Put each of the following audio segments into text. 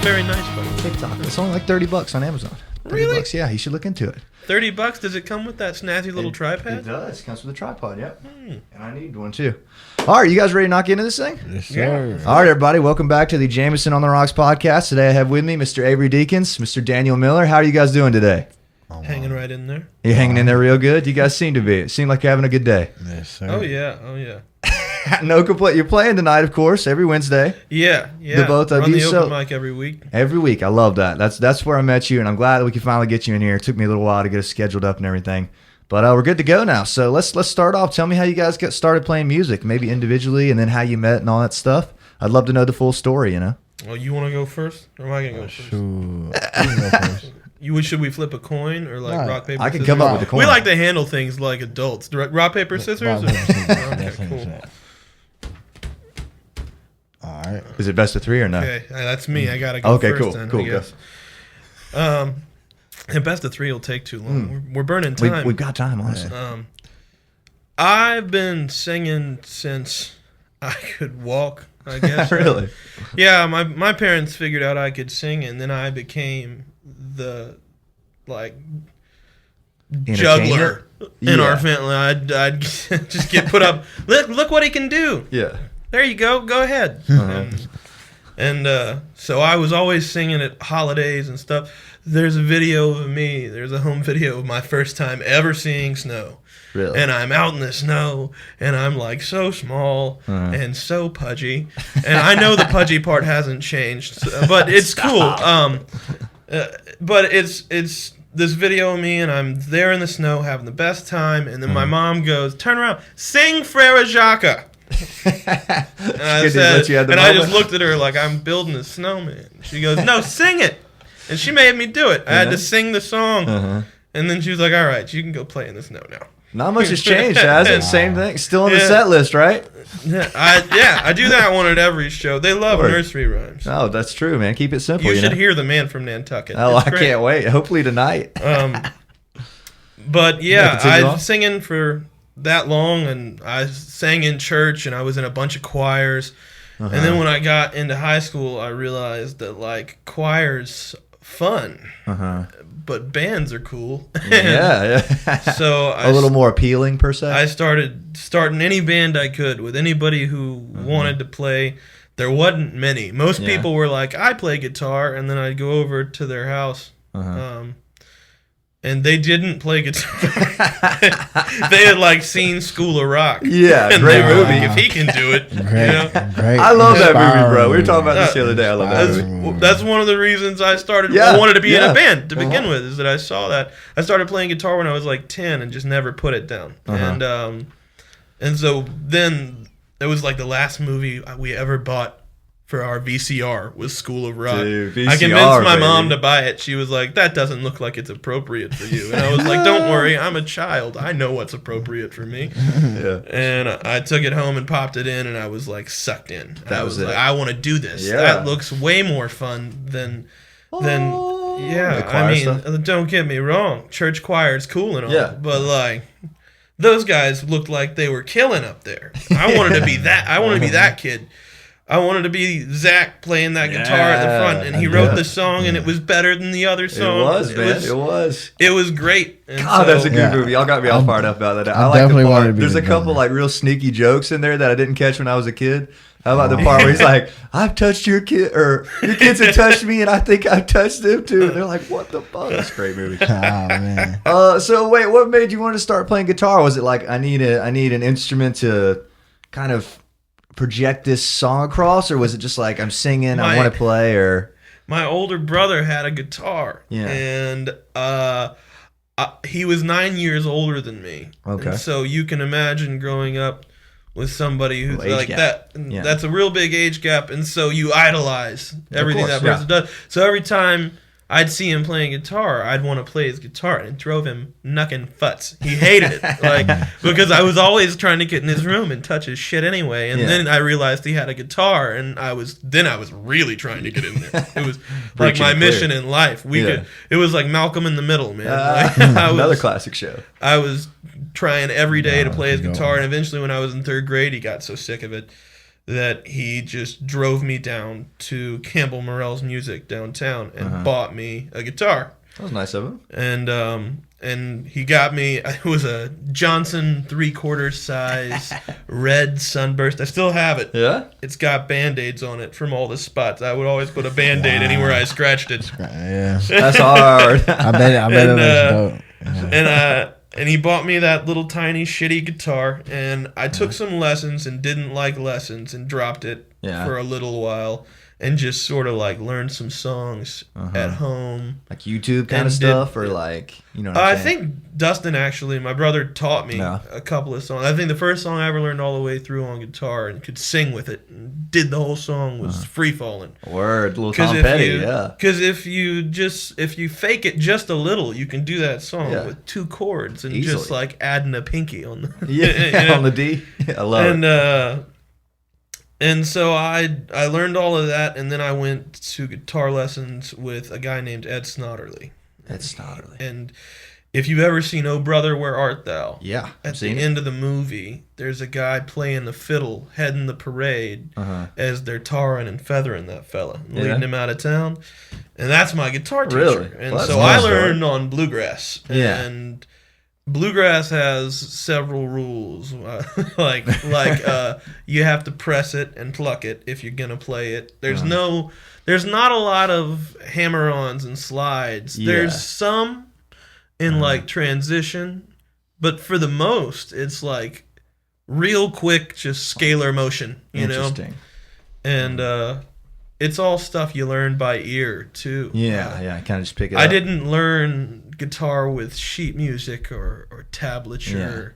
very nice, buddy. TikTok. It's only like $30 on Amazon. Really? $30, yeah, you should look into it. $30? Does it come with that snazzy little tripod? It does. It comes with a tripod, yep. And I need one too. All right, you guys ready to knock into this thing? Yes, sir. All right, everybody, welcome back to the Jameson on the Rocks podcast. Today I have with me Mr. Avery Deakins, Mr. Daniel Miller. How are you guys doing today? Hanging right in there. You hanging in there real good? You guys seem to be. It seemed like you're having a good day. Yes, sir. Oh, yeah. No complaint. You're playing tonight, of course, every Wednesday. Yeah. The both of Run you. the So open mic every week. every week, I love that. That's where I met you, and I'm glad that we could finally get you in here. It took me a little while to get us scheduled up and everything, but we're good to go now. So let's start off. Tell me how you guys got started playing music, maybe individually, and then how you met and all that stuff. I'd love to know the full story. You know. Well, you want to go first, or am I gonna go first? Sure. You can go first. Should we flip a coin or like rock paper? I can scissors? come up with a coin. We like to handle things like adults. Rock paper scissors. Rock, paper, scissors. Okay, That's cool. 100%. All right. Is it best of three or no? Okay, that's me. I gotta go Okay, first. cool, Then, cool, I guess. And best of three will take too long. We're burning time. We've got time, honestly. I've been singing since I could walk, I guess. Really? Yeah, my parents figured out I could sing, and then I became the juggler in our family. I'd just get put up. Look what he can do. Yeah. There you go. Go ahead. And so I was always singing at holidays and stuff. There's a video of me. There's a home video of my first time ever seeing snow. Really? And I'm out in the snow, and I'm like so small and so pudgy. And I know the pudgy part hasn't changed, but it's cool. But it's this video of me, and I'm there in the snow having the best time. And then my mom goes, "Turn around, sing Frere Jacques." And I said, and I just looked at her like I'm building a snowman. She goes, "No, sing it." And she made me do it. I had to sing the song. And then she was like, "All right, you can go play in the snow now." Not much has changed, has it? Same thing. Still on the set list, right? Yeah, I do that one at every show. They love nursery rhymes. Oh, that's true, man. Keep it simple. You should hear the man from Nantucket. Oh, It's I great. can't wait. Hopefully tonight. But yeah, continue I on. was singing for that long, and I sang in church, and I was in a bunch of choirs. And then when I got into high school, I realized that like choirs fun, but bands are cool. Yeah. So A little more appealing, per se. I started starting any band I could with anybody who wanted to play. There wasn't many. Most people were like, "I play guitar," and then I'd go over to their house. And they didn't play guitar. They had like seen School of Rock. Yeah, and great they were movie. like, if he can do it, Great. you know? Great. I love that movie, Inspiring bro. We were talking about this the other day. I love that Inspiring movie. movie. That's one of the reasons I started. Yeah, I wanted to be in yeah. a band to begin with. Is that I saw that I started playing guitar when I was like 10 and just never put it down. And so then it was like the last movie we ever bought for our VCR was School of Rock. Dude, I VCR, convinced my mom baby. to buy it. She was like, "That doesn't look like it's appropriate for you." And I was like, "Don't worry, I'm a child. I know what's appropriate for me." Yeah. And I took it home and popped it in, and I was like sucked in. That was it. like, I want to do this. Yeah. That looks way more fun than The yeah. choir I mean, stuff. don't get me wrong. Church choir is cool and all, Yeah. but like those guys looked like they were killing up there. I wanted to be that. I wanted to be that kid. I wanted to be Zach playing that guitar at the front, and he wrote the song, and it was better than the other It song. was, man. It was. It was great. And God, that's a good Yeah. movie. Y'all got me all fired up about that. I I like the definitely wanted to part. be There's the a couple drummer. like real sneaky jokes in there that I didn't catch when I was a kid. How about the part where he's like, "I've touched your kid," or "Your kids have touched me, and I think I've touched them too." And they're like, "What the fuck?" That's a great movie. Oh, man. So wait, what made you want to start playing guitar? Was it like I need an instrument to kind of project this song across, or was it just like I'm singing, I want to play, or my older brother had a guitar, Yeah. and he was 9 years older than me. Okay. And so you can imagine growing up with somebody who's Little age like gap. that. Yeah. That's a real big age gap, and so you idolize everything course, that person does. So every time I'd see him playing guitar, I'd want to play his guitar, and it drove him knuckin' futs. He hated it, like because I was always trying to get in his room and touch his shit anyway. And then I realized he had a guitar, and I was really trying to get in there. It was like my mission in life. It was like Malcolm in the Middle, man. Like, another classic show. I was trying every day to play his go guitar, on. and eventually, when I was in third grade, he got so sick of it. that he just drove me down to Campbell Morell's Music downtown and bought me a guitar. That was nice of him. And he got me, it was a Johnson 3/4 size red Sunburst. I still have it. Yeah? It's got Band-Aids on it from all the spots. I would always put a Band-Aid anywhere I scratched it. Yeah. That's hard. I bet it was dope. Yeah. And he bought me that little tiny shitty guitar, and I took some lessons and didn't like lessons and dropped it for a little while and just sort of like learned some songs at home. Like YouTube kind of stuff, or like, you know what I'm I think Dustin, actually, my brother, taught me a couple of songs. I think the first song I ever learned all the way through on guitar and could sing with it and did the whole song was Free Fallin'. Word, little Tom Petty, Because if you fake it just a little, you can do that song with 2 chords and just like adding a pinky on the on the D. I love it. And so I learned all of that, and then I went to guitar lessons with a guy named Ed Snodderly. Ed Snodderly. And if you've ever seen Oh Brother, Where Art Thou? Yeah. At the end of the movie, there's a guy playing the fiddle, heading the parade as they're tarring and feathering that fella, leading him out of town. And that's my guitar teacher. Really? And so I learned on bluegrass. Yeah. And bluegrass has several rules, like you have to press it and pluck it if you're gonna play it. There's not a lot of hammer-ons and slides. Yeah. There's some in like transition, but for the most, it's like real quick, just scalar motion. You know, and it's all stuff you learn by ear too. Yeah, kind of just pick it up. I didn't learn guitar with sheet music or tablature.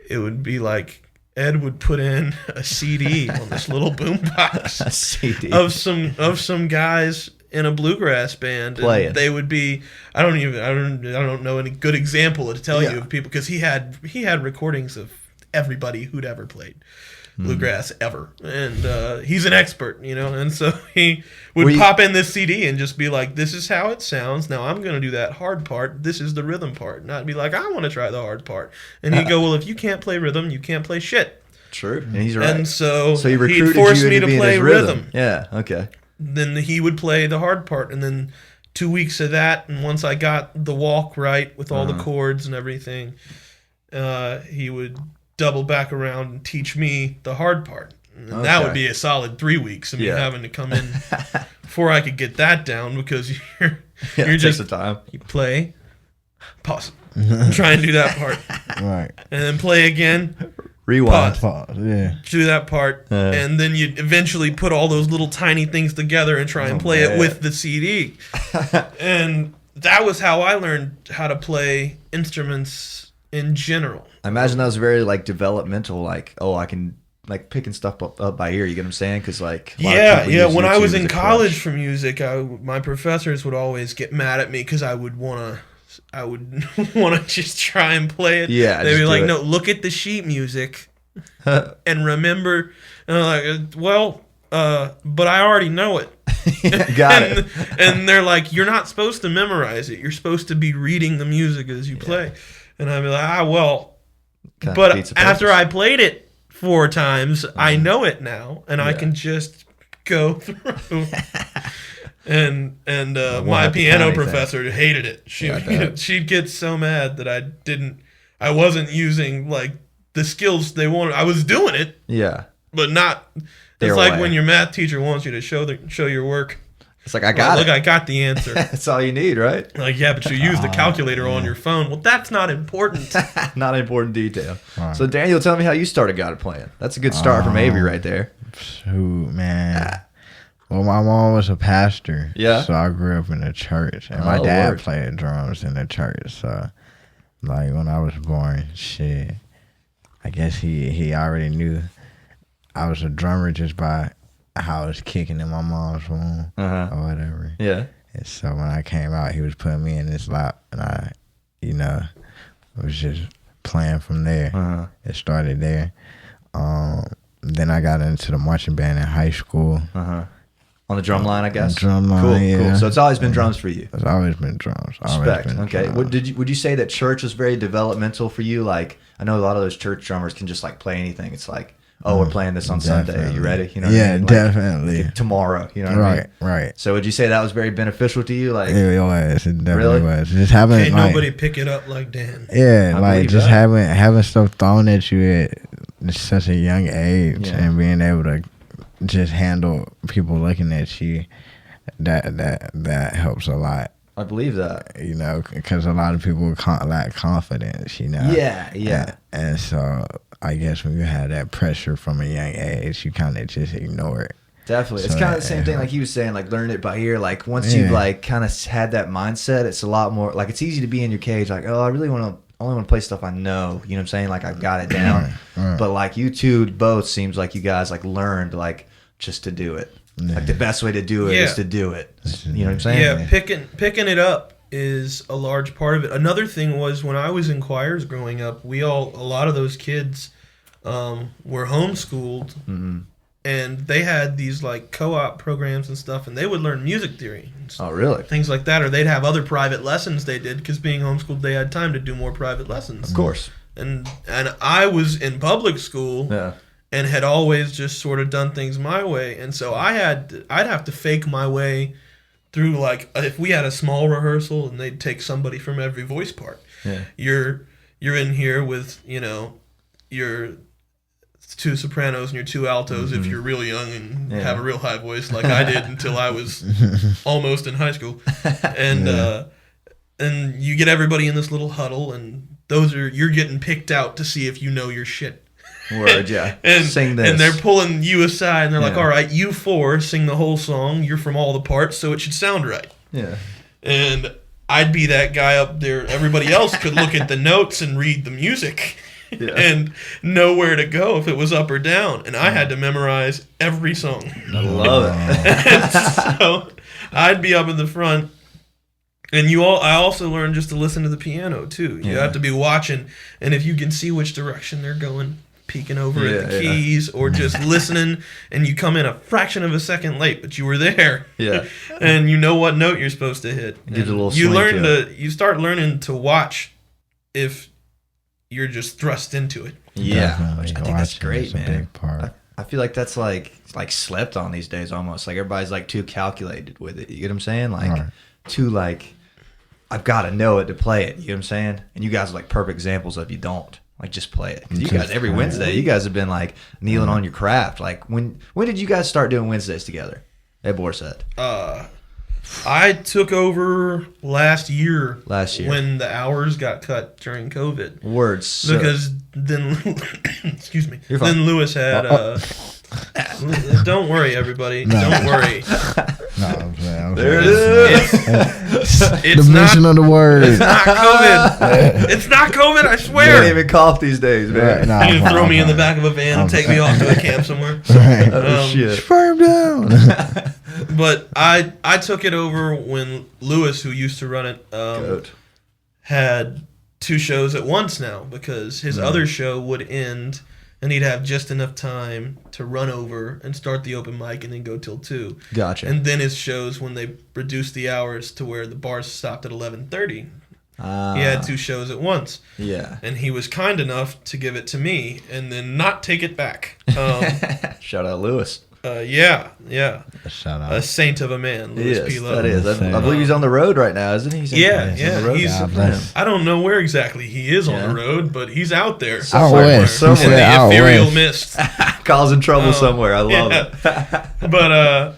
It would be like Ed would put in a CD on this little boombox, a CD of some guys in a bluegrass band. Play and it. They would be I don't know any good example to tell you of people, because he had recordings of everybody who'd ever played bluegrass ever, and he's an expert, you know, and so he would pop in this CD and just be like, this is how it sounds, now I'm gonna do that hard part, this is the rhythm part, and I'd be like, I want to try the hard part, and he'd go, well, if you can't play rhythm, you can't play shit. True. And he's right. And so he recruited he'd force you me into to being play his rhythm. Yeah, okay. Then he would play the hard part, and then 2 weeks of that, and once I got the walk right with all the chords and everything, he would double back around and teach me the hard part. And that would be a solid 3 weeks of me having to come in before I could get that down, because you're just the time. You play, pause, try and do that part, Right. and then play again, Rewind. Pause. Yeah. do that part, and then you eventually put all those little tiny things together and try and play it with the CD. And that was how I learned how to play instruments in general. I imagine that was very like developmental, like, I can like picking stuff up by ear. You get what I'm saying? Because like, when I was in college for music, my professors would always get mad at me because I would want to just try and play it. Yeah, they'd be like, no, look at the sheet music and remember. And I'm like, well, but I already know it. Got it. And they're like, you're not supposed to memorize it. You're supposed to be reading the music as you play. And I'd be like, well, but after I played it 4 times, I know it now, and I can just go through. And my piano professor hated it. She'd get so mad that I wasn't using like the skills they wanted. I was doing it, but not. It's like when your math teacher wants you to show your work. It's like, I got it. Look, I got the answer. That's all you need, right? Like, yeah, but you use the calculator on your phone. Well, that's not important. Not an important detail. So, Daniel, tell me how you started guitar playing. That's a good start from Avery right there. Shoot, man. Well, my mom was a pastor. Yeah. So I grew up in the church. And my dad played drums in the church. So, like, when I was born, shit, I guess he already knew I was a drummer just by how I was kicking in my mom's room or whatever. Yeah. And so when I came out, he was putting me in his lap, and I, was just playing from there. It started there. Then I got into the marching band in high school. On the drum line, I guess. Drum line, cool. So it's always been drums for you. It's always been drums. Respect. Okay. Would you say that church was very developmental for you? Like, I know a lot of those church drummers can just like play anything. It's like, oh, we're playing this on Sunday. Are you ready? You know what I mean? Like, definitely. Tomorrow. You know what I mean? Right. So would you say that was very beneficial to you? Like, it was. It definitely really? was. Just having Can't nobody pick it up like Dan. Yeah, I like just that. having stuff thrown at you at such a young age, and being able to just handle people looking at you, that helps a lot. I believe that. You know, because a lot of people lack confidence. You know. Yeah. And so I guess when you have that pressure from a young age, you kind of just ignore it. Definitely. So it's kind of the same thing like he was saying, like learn it by ear. Like once you've like kind of had that mindset, it's a lot more like it's easy to be in your cage. Like, oh, I really only want to play stuff I know. You know what I'm saying? Like I've got it down. Right. But like you two both seems like you guys like learned like just to do it. Like the best way to do it is to do it. You know what I'm saying? Yeah, picking it up is a large part of it. Another thing was when I was in choirs growing up, a lot of those kids were homeschooled, and they had these like co-op programs and stuff, and they would learn music theory. Oh, really? Things like that, or they'd have other private lessons they did because being homeschooled, they had time to do more private lessons. Of course. And I was in public school. Yeah. And had always just sort of done things my way, and so I'd have to fake my way through. Like if we had a small rehearsal, and they'd take somebody from every voice part. Yeah. You're in here with your two sopranos and your two altos if you're real young and have a real high voice like I did until I was almost in high school, and you get everybody in this little huddle, and you're getting picked out to see if you know your shit. Word, yeah. and sing this. And they're pulling you aside, and they're like, all right, you four sing the whole song. You're from all the parts, so it should sound right. Yeah. And I'd be that guy up there. Everybody else could look at the notes and read the music and know where to go if it was up or down. And I had to memorize every song. I love it. And so I'd be up in the front. And I also learned just to listen to the piano, too. You have to be watching. And if you can see which direction they're going, peeking over at the keys or just listening, and you come in a fraction of a second late, but you were there. Yeah. And you know what note you're supposed to hit. It gives a little swing you start learning to watch if you're just thrust into it. Yeah. Definitely. I think that's great, Watching is a man. big part. I feel like that's like slept on these days almost. Like everybody's like too calculated with it. You get what I'm saying? Like too like I've got to know it to play it. You know what I'm saying? And you guys are like perfect examples of you don't. Like, just play it. Because you guys, every Wednesday, you guys have been, like, kneeling on your craft. Like, when did you guys start doing Wednesdays together at Borset? I took over last year. When the hours got cut during COVID. Words. Because then, excuse me, You're fine. then Lewis had, don't worry, everybody. Don't worry. No, there it is. It's the not, mention of the word. It's not COVID. It's not COVID, I You swear. can't even cough these days, man. Right, You can throw me in the back of a van and take me off to a camp somewhere. Right. Oh, shit. Firm down. But I took it over when Lewis, who used to run it, had 2 shows at once now because his other show would end and he'd have just enough time to run over and start the open mic and then go till 2. Gotcha. And then his shows, when they reduced the hours to where the bars stopped at 11:30, he had 2 shows at once. Yeah. And he was kind enough to give it to me and then not take it back. Shout out Lewis. Yeah. Shout out. A saint of a man, Lewis P. Yes, Lowe. that is. I believe he's on the road right now, isn't he? He's on the road. He's. God bless. I don't know where exactly he is on the road, but he's out there Out somewhere west. in the Out ethereal west. mist. Causing trouble somewhere. I love it. But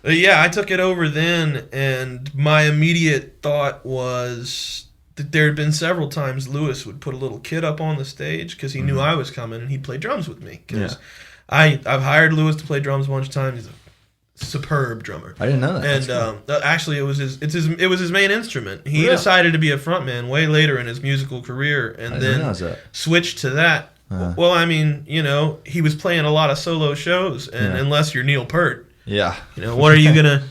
I took it over then, and my immediate thought was that there had been several times Lewis would put a little kid up on the stage because he knew I was coming, and he'd play drums with me. Because I've hired Lewis to play drums a bunch of times. He's a superb drummer. I didn't know that. And actually, it was his main instrument. He decided to be a frontman way later in his musical career, and then switched to that. Well, I mean, he was playing a lot of solo shows, and unless you're Neil Peart, what are you gonna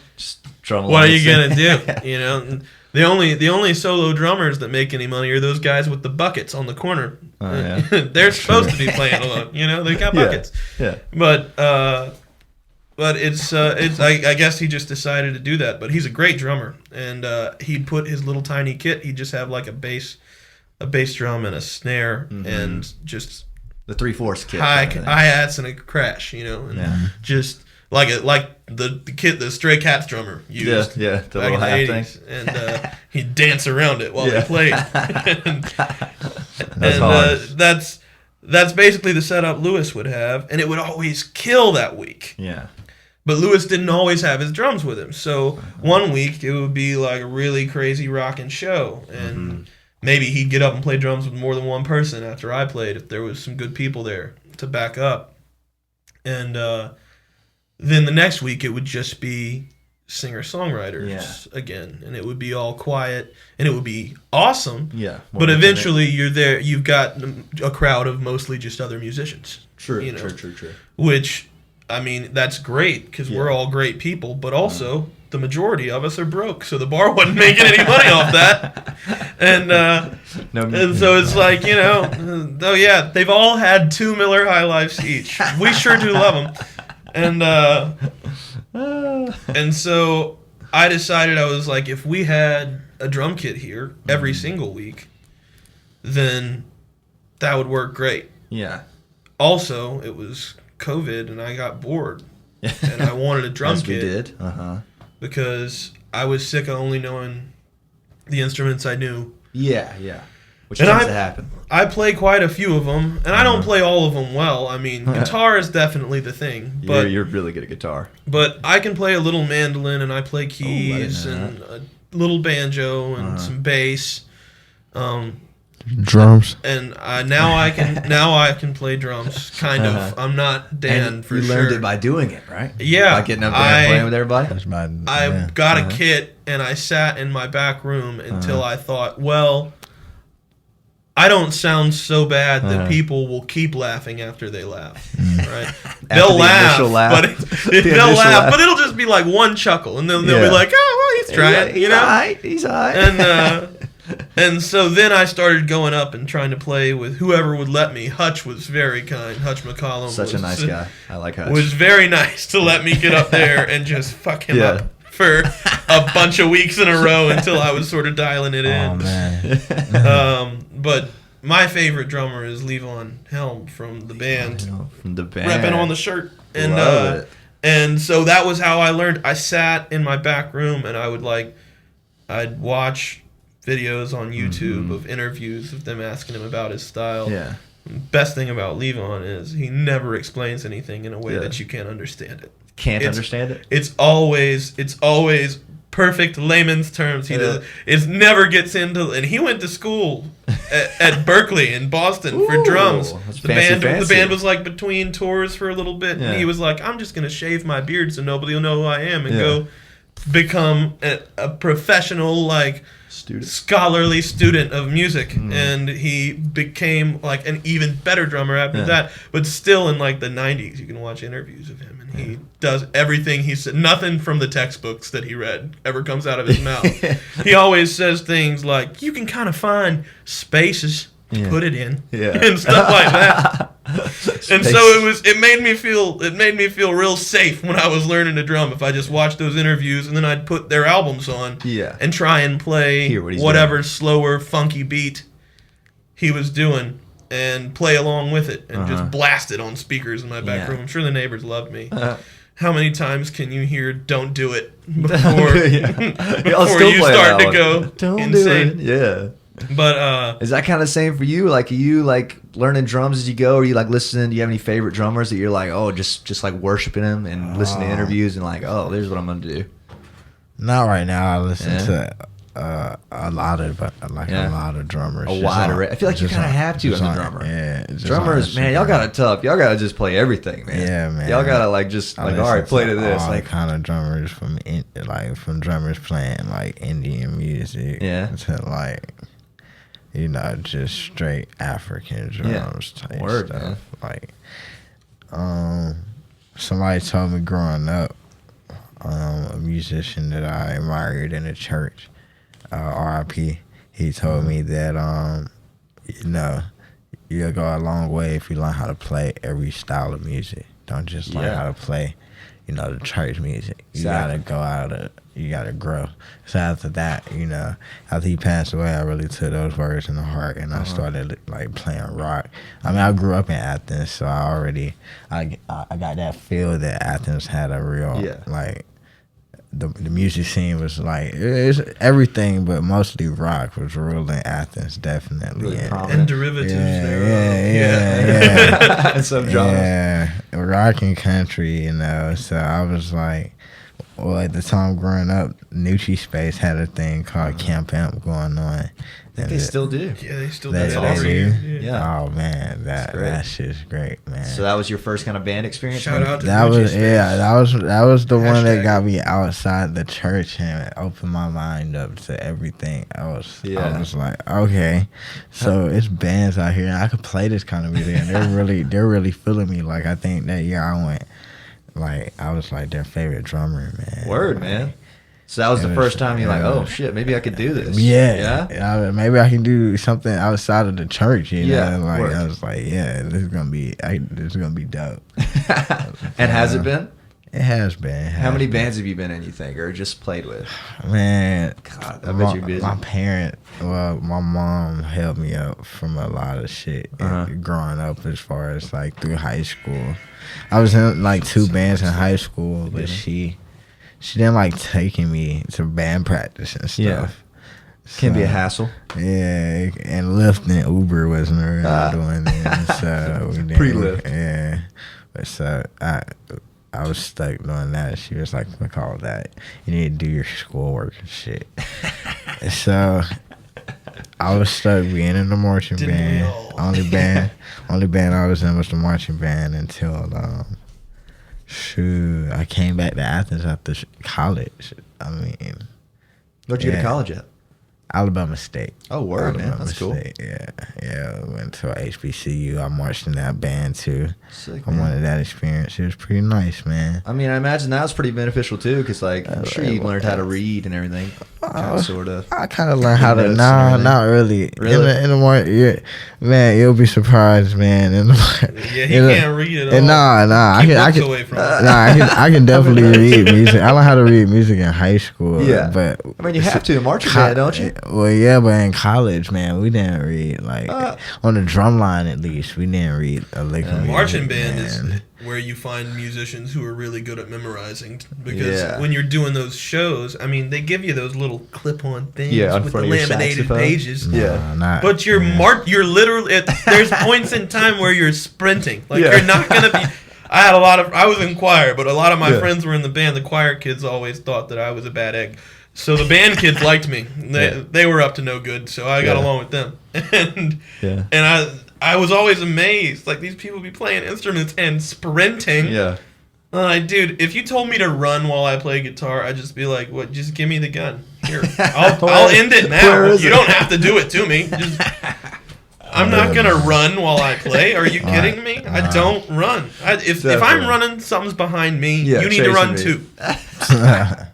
what are you gonna do? The only solo drummers that make any money are those guys with the buckets on the corner. They're supposed to be playing alone. They got buckets. Yeah. But it's I guess he just decided to do that. But he's a great drummer, and he'd put his little tiny kit. He'd just have like a bass drum and a snare, and just The 3/4 kit. Hi-hats and a crash, and just like the Stray Cats drummer used the back little in the hat 80s. thing. And he'd dance around it while he played. That's basically the setup Lewis would have, and it would always kill that week. Yeah. But Lewis didn't always have his drums with him. So one week it would be like a really crazy rocking show, and maybe he'd get up and play drums with more than one person after I played if there was some good people there to back up. And then the next week it would just be singer-songwriters again, and it would be all quiet, and it would be awesome. Yeah. But eventually you're there. You've got a crowd of mostly just other musicians. True. Which, I mean, that's great because we're all great people, but also the majority of us are broke, so the bar wasn't making any money off that. And so it's like, oh yeah, they've all had 2 Miller High Lifes each. We sure do love them. And so I decided, I was like, if we had a drum kit here every single week, then that would work great. Yeah. Also, it was COVID, and I got bored, and I wanted a drum kit. We did. Because I was sick of only knowing the instruments I knew. Yeah. Which tends to happen. I play quite a few of them, and I don't play all of them well. I mean, guitar is definitely the thing. But you're really good at guitar. But I can play a little mandolin, and I play keys, and a little banjo, and some bass. Drums. And now I can play drums, kind of. I'm not Dan and for you sure. learned it by doing it, right? Yeah. By getting up there and playing with everybody? I got a kit, and I sat in my back room until I thought, well, I don't sound so bad that people will keep laughing after they laugh, right? They'll laugh, but it'll just be like one chuckle, and then they'll be like, "Oh, well, he's trying," He's all right. And so then I started going up and trying to play with whoever would let me. Hutch was very kind. Hutch McCollum, such a nice guy. I like Hutch. Was very nice to let me get up there and just fuck him up for a bunch of weeks in a row until I was sort of dialing it in. Oh man. But my favorite drummer is Levon Helm from the band. Repping on the shirt. And so that was how I learned. I sat in my back room and I'd watch videos on YouTube of interviews of them asking him about his style. Yeah. Best thing about Levon is he never explains anything in a way that you can't understand it. Understand it? It's always perfect layman's terms. It never gets into, and he went to school at Berkeley in Boston for drums. The band was like between tours for a little bit, and he was like, I'm just gonna shave my beard so nobody will know who I am and go become a professional scholarly student of music. And he became like an even better drummer after that. But still in like the 90s, you can watch interviews of him, and he does everything he said. Nothing from the textbooks that he read ever comes out of his mouth. He always says things like, you can kind of find spaces to put it in, and stuff like that. And so it made me feel real safe when I was learning to drum. If I just watched those interviews, and then I'd put their albums on and try and play whatever slower, funky beat he was doing and play along with it, and just blast it on speakers in my back room. I'm sure the neighbors loved me. How many times can you hear "Don't do it" before you start to go Don't insane? Do it. Yeah. But is that kind of the same for you? Like, are you like learning drums as you go? Or are you like listening? Do you have any favorite drummers that you're like, oh, just like worshing them and listening to interviews and like, oh, there's what I'm gonna do? Not right now. I listen to a lot of drummers. A wide array. I feel like you kind of have to as a drummer. Yeah, drummers, man, y'all got it tough. Y'all gotta just play everything, man. Yeah, man. Y'all gotta like just like, all right, play to this. All like kind of drummers from drummers playing like Indian music. Yeah. To like, just straight African drums type stuff. Man. Like, somebody told me growing up, a musician that I admired in the church, R.I.P. He told me that you'll go a long way if you learn how to play every style of music. Don't just learn how to play, you know, the church music. You Exactly. gotta go out. You gotta grow. So after that, you know, after he passed away, I really took those words in the heart, and I started like playing rock. I mean, I grew up in Athens, so I got that feel that Athens had a real like. The music scene was like it's everything, but mostly rock was real in Athens, definitely. Really And derivatives Yeah. And some genres. Yeah, rock and country, you know. So I was like, well, at the time growing up, Nucci Space had a thing called Camp Amp going on. They still do. Yeah, they still do That's that awesome. every year. Yeah. Oh man, that shit's great, man. So that was your first kind of band experience? Shout out to That Gucci was Space. that was the one that Hashtag. got me outside the church and opened my mind up to everything else. Yeah. I was like, okay, so it's bands out here and I could play this kind of music and they're really feeling me. Like I think that year I went, like I was like their favorite drummer, man. Word, man. So that was the first time you're like, oh shit, maybe I could do this. Yeah. Maybe I can do something outside of the church, you know. Like word. I was like, yeah, this is gonna be dope. And has it been? It has been. How many bands have you been in, you think, or just played with? Man, God, I bet you're busy. My mom held me up from a lot of shit growing up as far as like through high school. I was in like 2 bands in high school, but she didn't like taking me to band practice and stuff. Yeah. Can be a hassle. Yeah, and Lyft and Uber wasn't really doing it. So we didn't. Pre-Lyft. Yeah. But so I was stuck doing that. She was like, we call that. You need to do your schoolwork and shit. So I was stuck being in the marching Didn't we band. all? Only band I was in was the marching band until I came back to Athens after college. I mean, Where'd you go to college at? Alabama State. Oh, word, man. Alabama That's cool. State. Yeah. Went to HBCU. I marched in that band too. Sick, I man. wanted that experience. It was pretty nice, man. I mean, I imagine that was pretty beneficial too, because like I'm sure you learned how to read and everything, sort of. I kind of learned how to. Notes and Nah, everything. not really. Really? In the morning, yeah, man, you'll be surprised, man. Yeah, he can't read it all. Nah. Keep I books can. away from I can definitely read music. I learned how to read music in high school. Yeah. but I mean, you have to in marching band, don't you? Well, yeah, but in college, man, we didn't read like on the drum line at least. We didn't read a lick of music. Marching band man. is where you find musicians who are really good at memorizing, because Yeah. when you're doing those shows, I mean, they give you those little clip-on things On with the front of your laminated saxophone. pages. Yeah. Not, But you're you're literally there's points in time where you're sprinting. Like you're not gonna be. I was in choir, but a lot of my friends were in the band. The choir kids always thought that I was a bad egg. So the band kids liked me. They were up to no good, so I got along with them. And I was always amazed. Like, these people be playing instruments and sprinting. Yeah. Like, dude, if you told me to run while I play guitar, I'd just be like, "What? Just give me the gun. Here, I'll end it now. Where is You it? don't have to do it to me. Just, I'm not gonna run while I play. Are you kidding me? I don't run. If I'm running, something's behind me. Yeah, You need to run chasing me. too.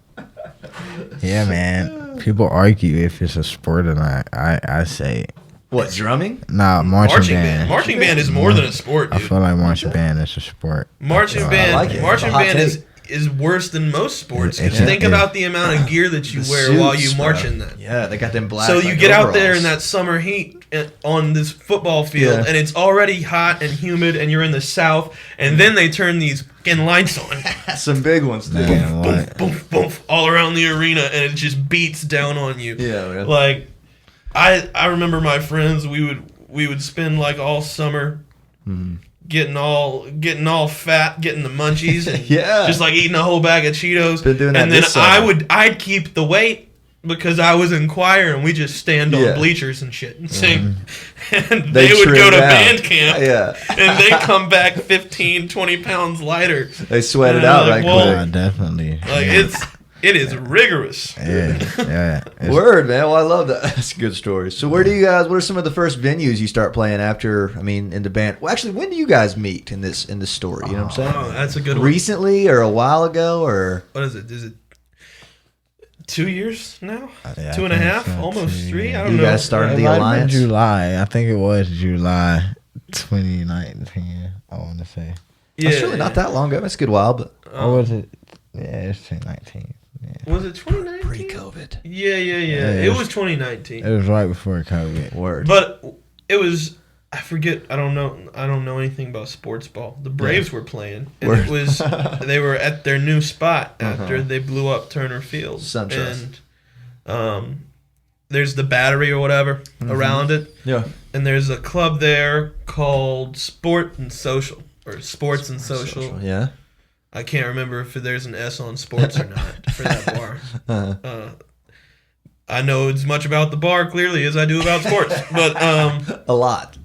Yeah, man. People argue if it's a sport or not. I say, What, drumming? nah, marching band. Marching band is more than a sport, I dude. feel like marching band is a sport. Marching I band, like it. marching It's a hot band take. is worse than most sports. It's- Just think it's- about the amount of gear that you The wear while you suits, march bro. in that. Yeah, they got them black. So you like, get out there in overalls. that summer heat on this football field, Yeah. and it's already hot and humid, and you're in the south, and then they turn these fucking lights on, Some big ones, too. Man, boom, what? boom, boom, all around the arena, and it just beats down on you. Yeah, man. Like, I remember my friends. We would spend like all summer getting all fat, getting the munchies, and Yeah. just like eating a whole bag of Cheetos. Been doing that and then this summer. I'd keep the weight because I was in choir, and we just stand on Yeah. bleachers and shit and sing. And They they would go trim to down. band camp, Yeah. and they come back 15, 20 pounds lighter. They sweat it And out like, right whoa. quick. Definitely. Like it is rigorous. Yeah. It's- Word, man. Well, I love that. That's a good story. So what are some of the first venues you start playing after, in the band? Well, actually, when do you guys meet in this story? You know what I'm saying? Oh, that's a good one. Recently or a while ago or? What is it? Is it 2 years now? Yeah, I 2.5? think so, Almost 2 3? I years. don't You know. guys started It the might have been alliance? July. I think it was July 2019. I want to say. Yeah, That's really not that long ago. It's a good while, but Or was it? Yeah, it's 2019. Yeah. Was it 2019? pre-COVID. Yeah. it It was- was 2019. It was right before COVID. Word. But it was, I forget, I don't know anything about sports ball. The Braves were playing, and Word. it was, they were at their new spot after they blew up Turner Field. SunTrust. And there's the battery or whatever around it, Yeah. and there's a club there called Sport and Social, or Sports and Social. Yeah. I can't remember if there's an S on sports or not for that bar. I know as much about the bar clearly as I do about sports, but A lot.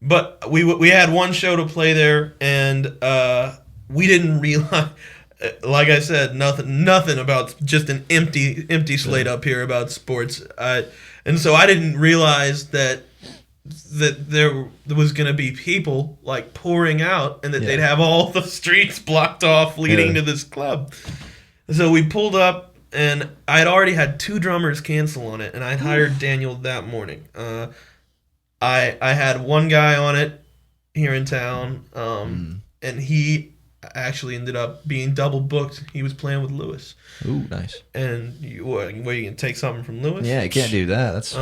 But we had one show to play there, and we didn't realize, like I said, nothing about, just an empty slate up here about sports. And so I didn't realize that there was going to be people like pouring out, and that they'd have all the streets blocked off leading to this club. So we pulled up, and I'd already had 2 drummers cancel on it, and I'd hired Daniel that morning. I had one guy on it here in town, and he actually ended up being double booked. He was playing with Lewis. Ooh, nice. And you can take something from Lewis? Yeah, you can't do that. That's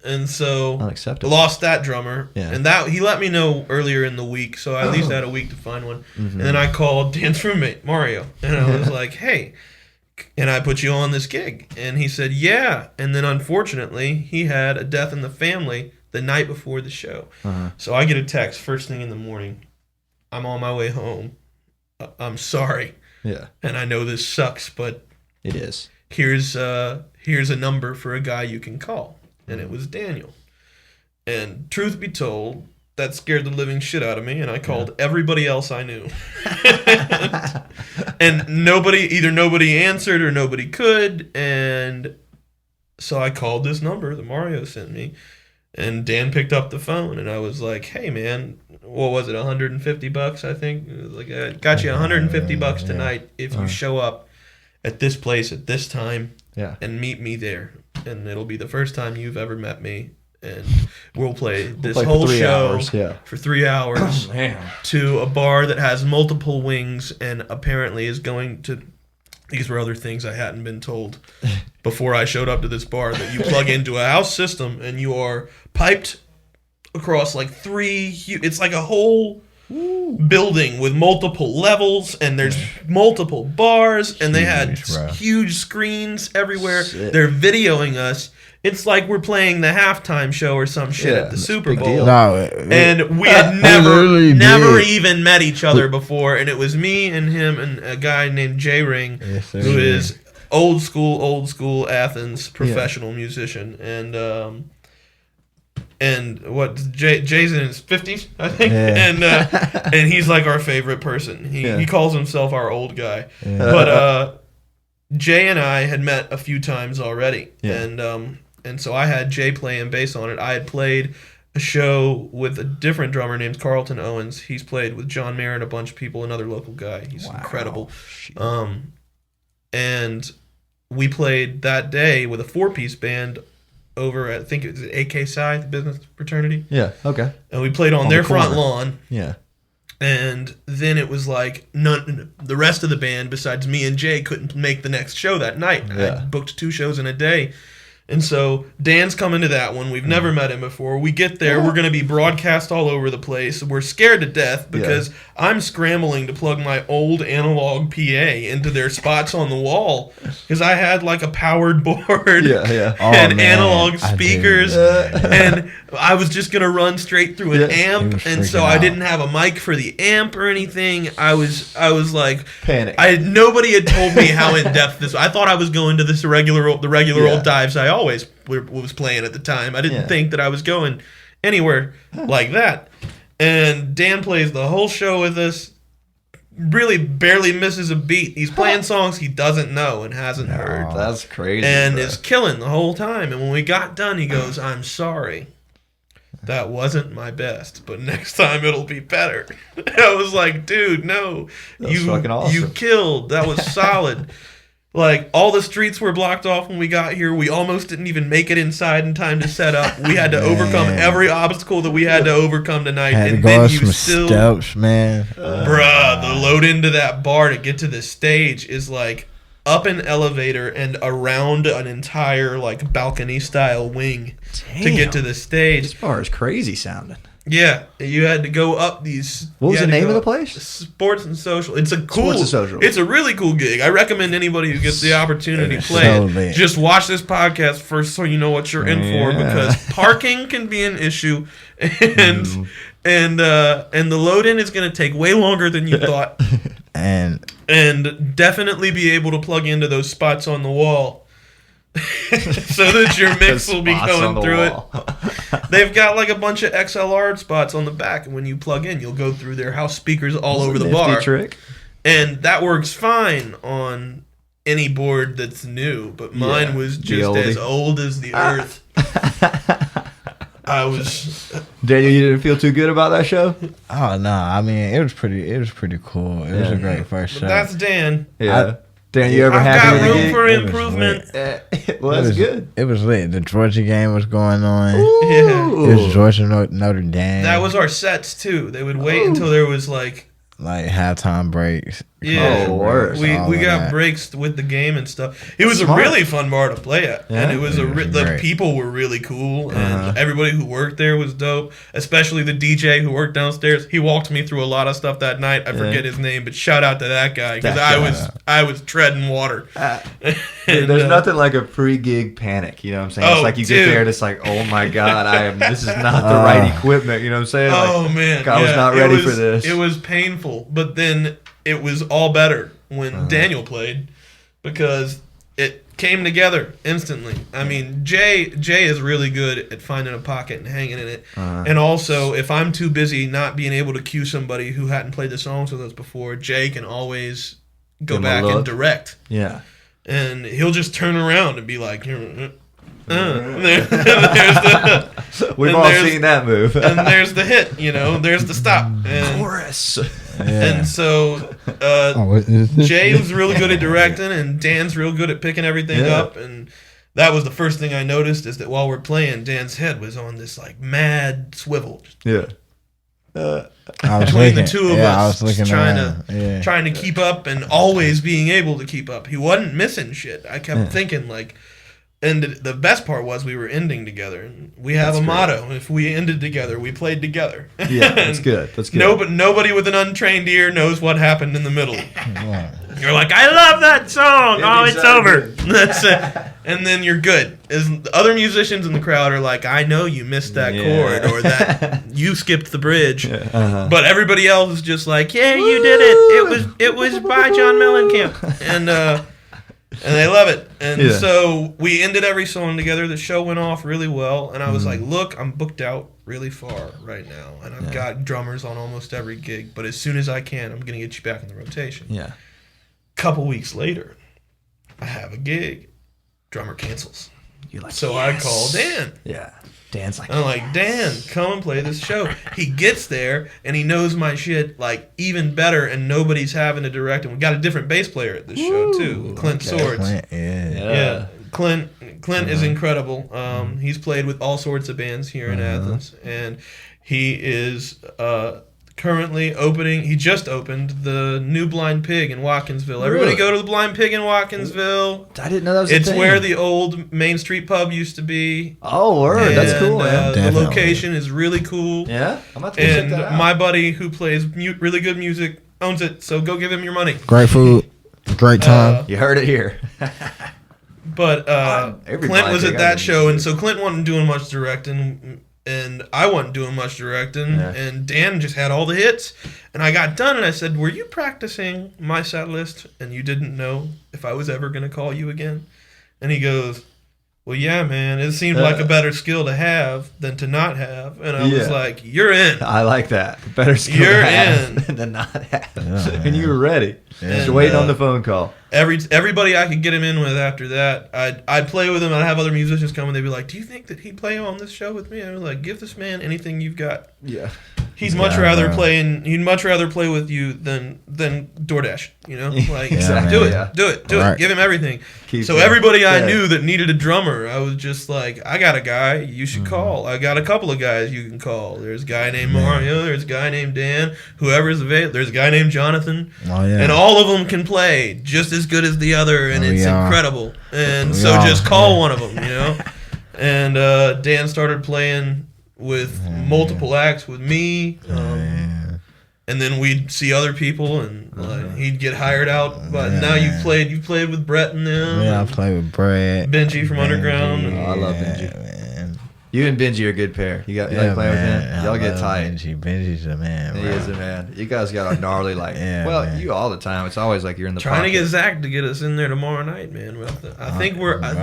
And so unacceptable. lost that drummer. Yeah. And that he let me know earlier in the week, so I at least had a week to find one. And then I called Dan's roommate, Mario, and I was like, hey, can I put you on this gig? And he said, yeah. And then unfortunately, he had a death in the family the night before the show. So I get a text first thing in the morning. I'm on my way home. I'm sorry. Yeah. And I know this sucks, but It is. here's a number for a guy you can call. And it was Daniel. And truth be told, that scared the living shit out of me, and I called everybody else I knew. And nobody answered or nobody could, and so I called this number that Mario sent me, and Dan picked up the phone, and I was like, hey man, what was it, $150 I think? It was like, I got you $150 tonight if you show up at this place at this time and meet me there. And it'll be the first time you've ever met me, and we'll play this whole for 3 show hours, for 3 hours to a bar that has multiple wings and apparently is going to. These were other things I hadn't been told before I showed up to this bar, that you plug into a house system and you are piped across like 3. It's like a whole building with multiple levels, and there's multiple bars, and they had huge screens everywhere. Shit. They're videoing us. It's like we're playing the halftime show or some shit at the Super big Bowl. deal. No, And we had literally never did. even met each other before, and it was me and him and a guy named J Ring, Yes, sir. who is old school Athens professional musician, and what Jay's in his 50s, I think, and he's like our favorite person. He calls himself our old guy, but Jay and I had met a few times already, and so I had Jay playing bass on it. I had played a show with a different drummer named Carlton Owens. He's played with John Mayer and a bunch of people, another local guy. He's incredible. And we played that day with a 4-piece band over at, I think it was AK Psi, the business fraternity. Yeah. Okay. And we played on their front lawn. Yeah. And then it was like the rest of the band besides me and Jay couldn't make the next show that night. Yeah. I booked 2 shows in a day. And so Dan's coming to that one. We've never met him before. We get there. We're going to be broadcast all over the place. We're scared to death because I'm scrambling to plug my old analog PA into their spots on the wall because I had like a powered board and analog speakers. And I was just going to run straight through an amp. And so I didn't have a mic for the amp or anything. I was like panic. Nobody had told me how in depth this. I thought I was going to the regular old dives I always was playing at the time. I didn't think that I was going anywhere like that. And Dan plays the whole show with us. Really barely misses a beat. He's playing songs he doesn't know and hasn't heard. That's crazy. And is killing the whole time. And when we got done, he goes, "I'm sorry. That wasn't my best, but next time it'll be better." I was like, dude, no. That was fucking awesome. You killed. That was solid. Like, all the streets were blocked off when we got here. We almost didn't even make it inside in time to set up. We had to overcome every obstacle that we had to overcome tonight. Had and to go then up you some still, steps, man. bruh, the load into that bar to get to the stage is like up an elevator and around an entire like balcony style wing to get to the stage. This bar is crazy sounding. Yeah, you had to go up these. What was the name of the place? Sports and Social. It's a cool. Sports and Social. It's a really cool gig. I recommend anybody who gets the opportunity to play so it. lit. Just watch this podcast first, so you know what you're in for. Because parking can be an issue, and the load in is going to take way longer than you thought, and definitely be able to plug into those spots on the wall. So that your mix will be going through it. They've got like a bunch of XLR spots on the back, and when you plug in, you'll go through their house speakers all over the bar. Trick. And that works fine on any board that's new, but mine was just as old as the earth. I was. Daniel, you didn't feel too good about that show? Oh no, I mean it was pretty cool. It was a great first show. That's Dan. Yeah. Dan, you ever I've happy got with the room gig? for improvement. Well, that's good. It was lit. The Georgia game was going on. Yeah. It was Georgia Notre Dame. That was our sets too. They would wait until there was like halftime breaks. Yeah, worse. We got breaks with the game and stuff. It was a really fun bar to play at, and it was the people were really cool, and everybody who worked there was dope. Especially the DJ who worked downstairs. He walked me through a lot of stuff that night. I forget his name, but shout out to that guy because I was treading water. There's nothing like a pre-gig panic. You know what I'm saying? It's like you get there and it's like, oh my god, this is not the right equipment. You know what I'm saying? Oh man, I was not ready for this. It was painful, but then it was all better when Daniel played because it came together instantly. I mean, Jay is really good at finding a pocket and hanging in it. And also, if I'm too busy not being able to cue somebody who hadn't played the songs with us before, Jay can always go back and direct. Yeah. And he'll just turn around and be like, We've all seen that move. And there's the hit, there's the stop. And, chorus. And so Jay was really good at directing, and Dan's real good at picking everything up. And that was the first thing I noticed is that while we're playing, Dan's head was on this like mad swivel. Yeah. Between the two of us, trying to keep up and always being able to keep up. He wasn't missing shit. I kept thinking like. And the best part was we were ending together. We have a motto: if we ended together, we played together. Yeah, that's good. That's good. Nobody with an untrained ear knows what happened in the middle. You're like, I love that song. It's over. That's it. And then you're good. The other musicians in the crowd are like, I know you missed that chord or that you skipped the bridge. But everybody else is just like, yeah, you did it. It was by John Mellencamp. And they love it. And so we ended every song together. The show went off really well. And I was like, look, I'm booked out really far right now. And I've got drummers on almost every gig. But as soon as I can, I'm going to get you back in the rotation. Yeah. Couple weeks later, I have a gig. Drummer cancels. You're like, so I call Dan. Yeah. Dan's like, I'm like, Dan, come and play this show. He gets there and he knows my shit like even better, and nobody's having to direct him. We got a different bass player at this show too, Clint Swords. Clint is incredible. He's played with all sorts of bands here in Athens, and he is currently opening. He just opened the new Blind Pig in Watkinsville. Everybody go to the Blind Pig in Watkinsville. I didn't know that was a thing. It's where the old Main Street pub used to be. Oh, word. That's cool, man. The location is really cool. Yeah? I'm about to go check that out. My buddy who plays really good music owns it, so go give him your money. Great food. Great time. You heard it here. But Clint was at that show, and so Clint wasn't doing much directing, and I wasn't doing much directing, and Dan just had all the hits. And I got done, and I said, were you practicing my set list, and you didn't know if I was ever going to call you again? And he goes, well, yeah, man, it seemed like a better skill to have than to not have. And I was like, you're in. I like that. Better skill to have than to not have. And you were ready. Just waiting on the phone call. everybody I could get him in with after that, I'd play with him. I'd have other musicians come and they'd be like, "Do you think that he'd play on this show with me?" I was like, "Give this man anything you've got." Yeah. He'd much rather play with you than DoorDash. You know, like do it. Right. Give him everything. Keep everybody I yeah. knew that needed a drummer, I was just like, I got a guy you should call. I got a couple of guys you can call. There's a guy named Mario. There's a guy named Dan. Whoever's available. There's a guy named Jonathan. Oh, yeah. And all of them can play just as good as the other, and it's incredible. And so just call one of them, you know. And Dan started playing with multiple acts with me, and then we'd see other people, and he'd get hired out. But now you've played with Brett and them. Yeah, I played with Brett, Benji from Underground. I love Benji. Man. You and Benji are a good pair. You like playing with him? Y'all get tight. Benji's a man. He is a man. You guys got a gnarly man. You all the time. It's always like you're in the trying pocket. to get Zach to get us in there tomorrow night, man. I think we're on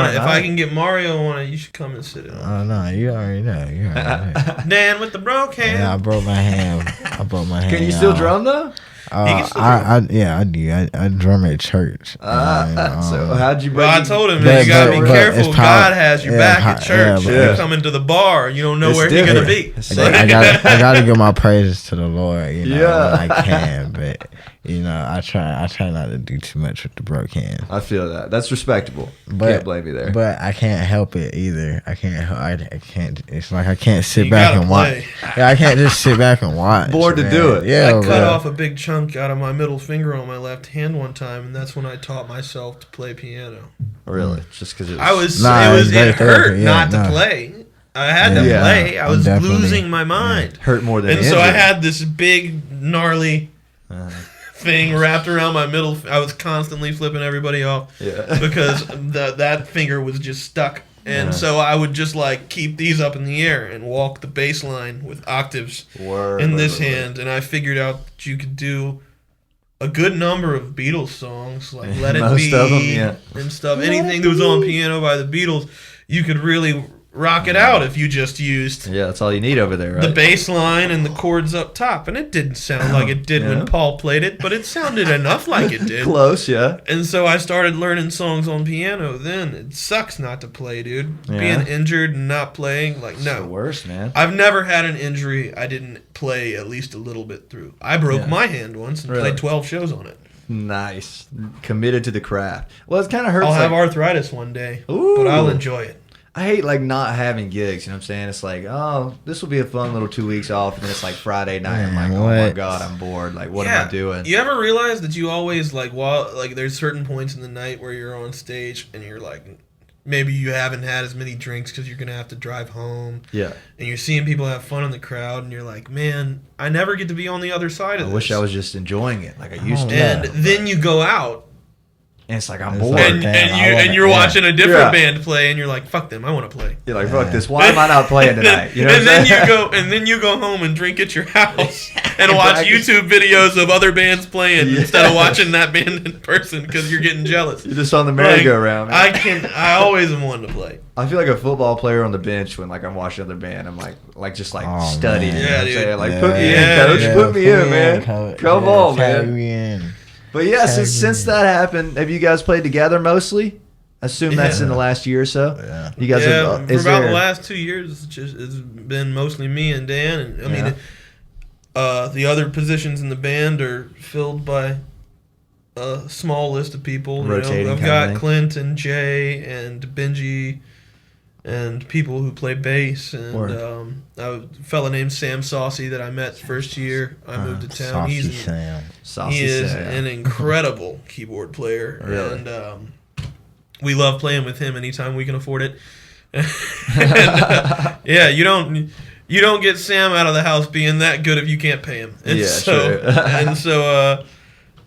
it. If I can get Mario on it, you should come and sit in. Oh no, you already know. Dan with the broke hand. Yeah, I broke my hand. Can you still drum though? I do. I drum at church. So how'd you? I told him you gotta be careful. God has your back at church. You come into the bar, you don't know where he's gonna be. I gotta give my praises to the Lord. You know, when I can, but I try not to do too much with the broke hand. I feel that. That's respectable. Can't blame you there. But I can't help it either. I can't. It's like I can't sit back and watch. Yeah, I can't just sit back and watch. Bored to do it. Yeah, I cut off a big chunk out of my middle finger on my left hand one time, and that's when I taught myself to play piano. Really? Just because it hurt not to play. I had to play. I was losing my mind. Hurt more than. And so I had this big gnarly thing wrapped around my middle. I was constantly flipping everybody off because that finger was just stuck. And so I would just like keep these up in the air and walk the bass line with octaves in this hand. And I figured out that you could do a good number of Beatles songs, like Let It Be and stuff. Anything that was on piano by the Beatles, you could really rock it out if you just used that's all you need over there, right? The bass line and the chords up top. And it didn't sound like it did when Paul played it, but it sounded enough like it did. Close, yeah. And so I started learning songs on piano then. It sucks not to play, dude. Being injured and not playing, like, no. It's the worst, man. I've never had an injury I didn't play at least a little bit through. I broke my hand once and played 12 shows on it. Nice. Committed to the craft. Well, it kind of hurts. I'll have arthritis one day, but I'll enjoy it. I hate like not having gigs, you know what I'm saying? It's like, oh, this will be a fun little 2 weeks off, and then it's like Friday night. I'm like, oh my God, I'm bored. Like, what am I doing? You ever realize that you always there's certain points in the night where you're on stage and you're like, maybe you haven't had as many drinks because you're gonna have to drive home. Yeah. And you're seeing people have fun in the crowd, and you're like, man, I never get to be on the other side of this. I wish I was just enjoying it like I used to. And then you go out. And it's like I'm bored. And you're watching a different band play, and you're like, "Fuck them, I want to play." You're like, "Fuck this, why am I not playing tonight?" You know. And then you go home and drink at your house and watch YouTube videos of other bands playing instead of watching that band in person because you're getting jealous. You're just on the merry-go-round. I always am one to play. I feel like a football player on the bench when like I'm watching another band. I'm like studying. Man. You know what I'm saying? Like, put me in, coach. Put me in, man. Come on, man. But yeah, since that happened, have you guys played together mostly? I assume that's in the last year or so. Yeah, you guys. Yeah, for about the last 2 years, it's been mostly me and Dan. And I mean, the other positions in the band are filled by a small list of people. Rotating. I've got Clint and Jay and Benji and people who play bass, and a fella named Sam Saucy that I met first year I moved to town. He is an incredible keyboard player, and we love playing with him anytime we can afford it. You don't get Sam out of the house being that good if you can't pay him. And so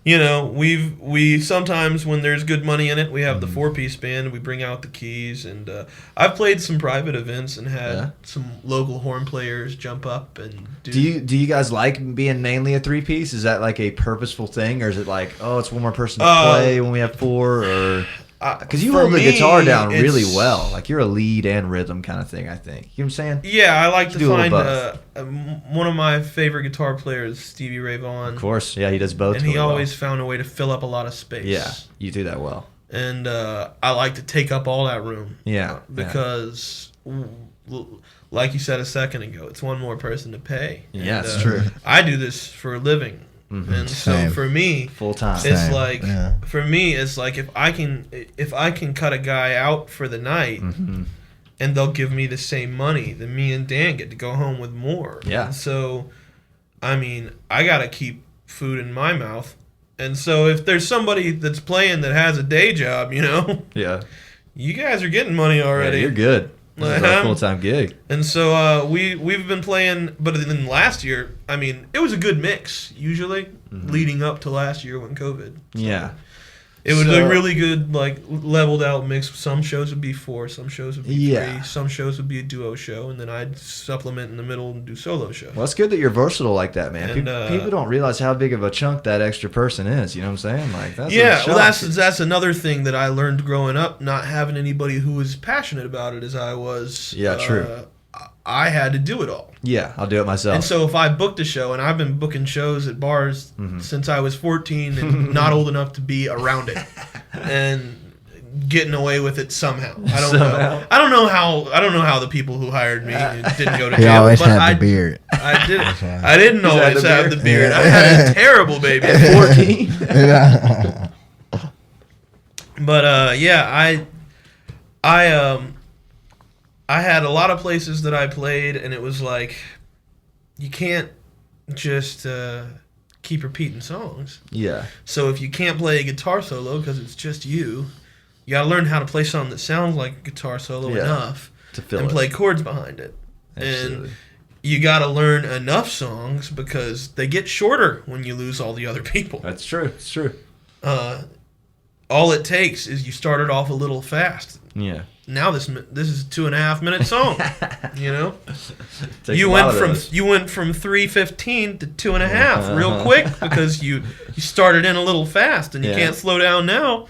we sometimes when there's good money in it, we have the 4-piece band. We bring out the keys, and I've played some private events and had some local horn players jump up and do. Do you guys like being mainly a 3-piece? Is that like a purposeful thing, or is it like, oh, it's one more person to play when we have 4? Or Because you hold the guitar down really well. Like you're a lead and rhythm kind of thing, I think. You know what I'm saying? Yeah, I like to do a little find one of my favorite guitar players, Stevie Ray Vaughan. Of course, yeah, he does both. And he always found a way to fill up a lot of space. Yeah, you do that well. And I like to take up all that room. Yeah. Because, like you said a second ago, it's one more person to pay. Yeah, and, it's true. I do this for a living. Mm-hmm. And Same. so for me, full time. It's like for me, it's like if I can cut a guy out for the night, and they'll give me the same money, then me and Dan get to go home with more. Yeah. And so, I mean, I gotta keep food in my mouth, and so if there's somebody that's playing that has a day job, Yeah. you guys are getting money already. Yeah, you're good. This is our full-time gig. And so we've been playing, but then last year, I mean, it was a good mix usually leading up to last year when COVID. So Yeah. it was a really good, like, leveled out mix. Some shows would be 4, some shows would be 3, some shows would be a duo show, and then I'd supplement in the middle and do solo shows. Well, it's good that you're versatile like that, man. And, people don't realize how big of a chunk that extra person is. You know what I'm saying? Like that's well, that's another thing that I learned growing up, not having anybody who was passionate about it as I was. Yeah, true. I had to do it all. Yeah, I'll do it myself. And so if I booked a show, and I've been booking shows at bars since I was 14 and not old enough to be around it, and getting away with it somehow. I don't know how the people who hired me didn't go to jail. He always had the beard. I didn't always have the beard. I had a terrible baby at 14. But yeah, I had a lot of places that I played, and it was like, you can't just keep repeating songs. Yeah. So if you can't play a guitar solo because it's just you gotta learn how to play something that sounds like a guitar solo enough to fill and it. play chords behind it. Absolutely. And you gotta learn enough songs because they get shorter when you lose all the other people. That's true. It's true. All it takes is you started off a little fast. Yeah. Now this is a 2.5 minute song. Takes You a went lot of from those. 3:15 to 2.5 real quick because you started in a little fast and you can't slow down now,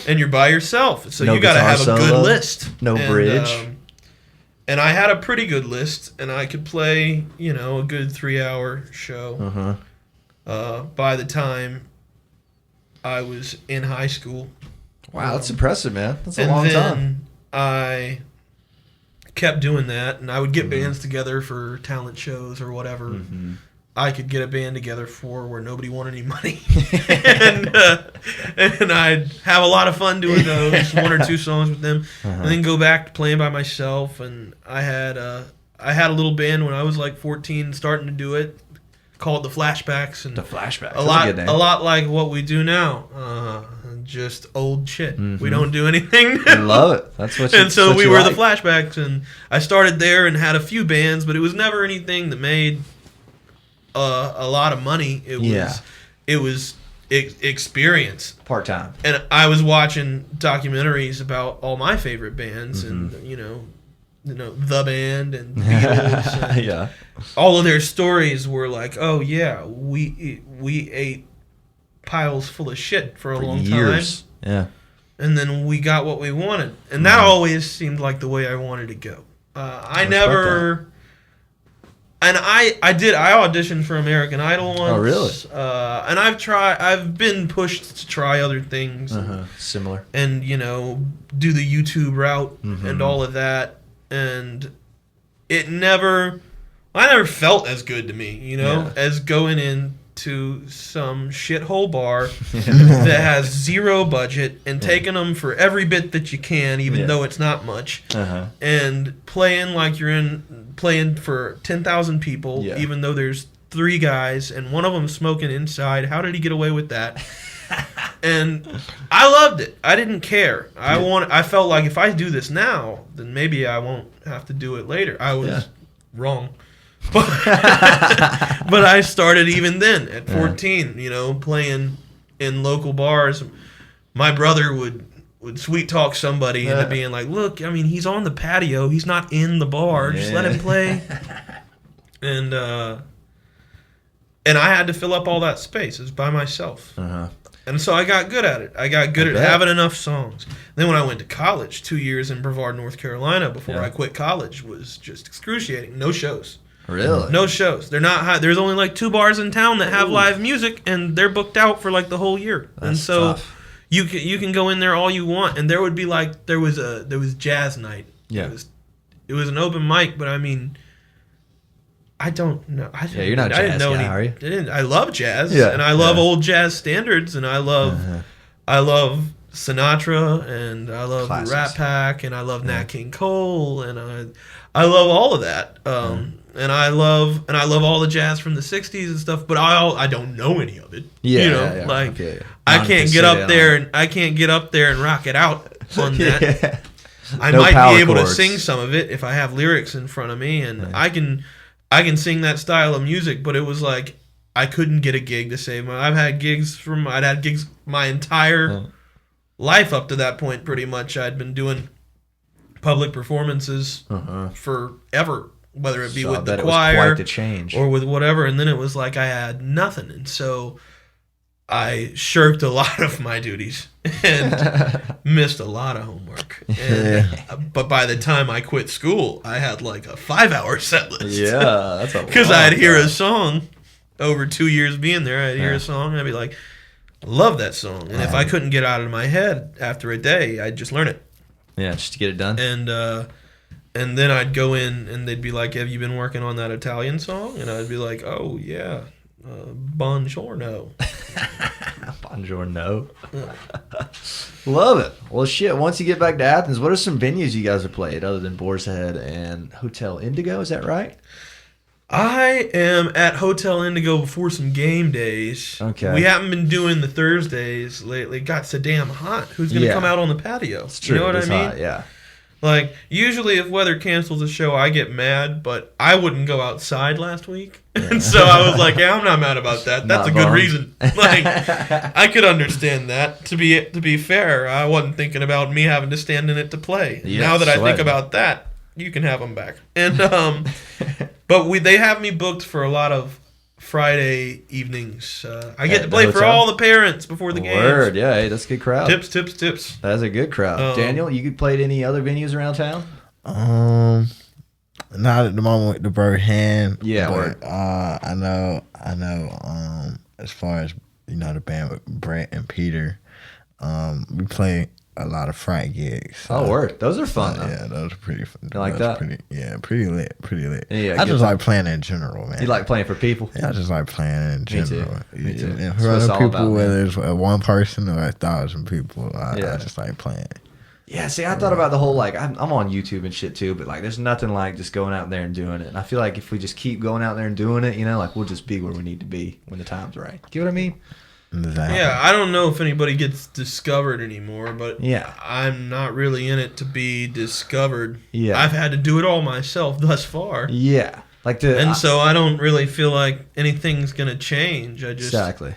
and you're by yourself. So No you got to have guitar a good solo, list. no bridge. And I had a pretty good list, and I could play a good 3-hour show. By the time I was in high school. Wow, that's impressive, man. That's a long time. I kept doing that, and I would get bands together for talent shows or whatever. I could get a band together for where nobody wanted any money, and I'd have a lot of fun doing those 1 or 2 songs with them, and then go back to playing by myself. And I had a little band when I was like 14, starting to do it, called the Flashbacks, and The Flashbacks. a lot like what we do now. Just old shit. We don't do anything now. I love it. That's what you And so what we you were like. the Flashbacks, and I started there and had a few bands, but it was never anything that made a lot of money. It was experience. Part-time. And I was watching documentaries about all my favorite bands, and the band and the Beatles. And Yeah. all of their stories were like, oh yeah, we ate piles full of shit for a long years. time. Yeah. And then we got what we wanted. And that always seemed like the way I wanted to go. I auditioned for American Idol once. Oh, really? And I've been pushed to try other things. Similar. And, do the YouTube route and all of that. And I never felt as good to me, as going into some shithole bar that has zero budget and taking them for every bit that you can, even though it's not much, and playing like you're playing for 10,000 people, even though there's 3 guys and one of them smoking inside. How did he get away with that? And I loved it. I didn't care. I felt like if I do this now, then maybe I won't have to do it later. I was wrong. But I started even then at 14, playing in local bars. My brother would sweet talk somebody into being like, look, I mean, he's on the patio. He's not in the bar. Just let him play. And I had to fill up all that space. It was by myself. And so I got good at it. I got good at bet. having enough songs. Then when I went to college, 2 years in Brevard, North Carolina, before I quit college, was just excruciating. No shows. Really? No shows. They're not high. There's only like 2 bars in town that have live music, and they're booked out for like the whole year. That's and so tough. you can go in there all you want, and there would be like there was jazz night. Yeah. It was an open mic, but I mean, I don't know. You're not a jazz guy, are you? I love jazz, Yeah, and I love yeah. old jazz standards, and I love Sinatra, and I love Classics. Rat Pack, and I love Nat King Cole, and I love all of that. And I love all the jazz from the '60s and stuff, but I don't know any of it. Yeah, you know, yeah, yeah. like Okay, yeah. I Not can't to get sit up in there on. and I can't get up there and rock it out on that. Yeah. I No might power be able chords. to sing some of it if I have lyrics in front of me, and I can sing that style of music. But it was like I couldn't get a gig to save my. I'd had gigs my entire life up to that point. Pretty much, I'd been doing public performances forever, whether it be So I with bet the it was choir quite the change. or with whatever. And then it was like I had nothing, and so I shirked a lot of my duties and missed a lot of homework. And, but by the time I quit school, I had like a 5-hour set list. Yeah, that's a Because long I'd hear a time. song over 2 years being there. I'd hear a song and I'd be like, I love that song. And if I couldn't get out of my head after a day, I'd just learn it. Yeah, just to get it done. And then I'd go in and they'd be like, have you been working on that Italian song? And I'd be like, oh, yeah. Buongiorno. Buongiorno. Love it. Well, shit. Once you get back to Athens, what are some venues you guys have played other than Boar's Head and Hotel Indigo? Is that right? I am at Hotel Indigo before some game days. Okay. We haven't been doing the Thursdays lately. It got so damn hot. Who's going to come out on the patio? It's true. You know what It's I mean? hot, yeah. Like, usually if weather cancels a show, I get mad, but I wouldn't go outside last week. And so I was like, yeah, I'm not mad about that. That's Not a good bummed. reason. Like, I could understand that. To be fair, I wasn't thinking about me having to stand in it to play. Yeah, now that I think sweating. about that, you can have them back. And but they have me booked for a lot of Friday evenings. I get At to the play for hotel? all the parents before the games. Word, yeah, hey, that's a good crowd. Tips. That's a good crowd. Daniel, you could play at any other venues around town? Not at the moment with the Bird Yeah, but, word. I know. As far as the band with Brett and Peter, we play a lot of frat gigs. Oh, word. Those are fun, though. Yeah, those are pretty fun. You like that? Pretty lit. Yeah, I good just time. like playing in general, man. You like playing for people? Yeah, I just like playing in Me too. general. Me too. Yeah, That's for what it's other all people, about, whether it's one person or 1,000 people, I Yeah. just like playing. Yeah, see, I thought about the whole, like, I'm on YouTube and shit, too, but, like, there's nothing like just going out there and doing it. And I feel like if we just keep going out there and doing it, like, we'll just be where we need to be when the time's right. Do you know what I mean? Exactly. Yeah, I don't know if anybody gets discovered anymore, but Yeah. I'm not really in it to be discovered. Yeah. I've had to do it all myself thus far. Yeah. Like So I don't really feel like anything's going to change. I just, Exactly.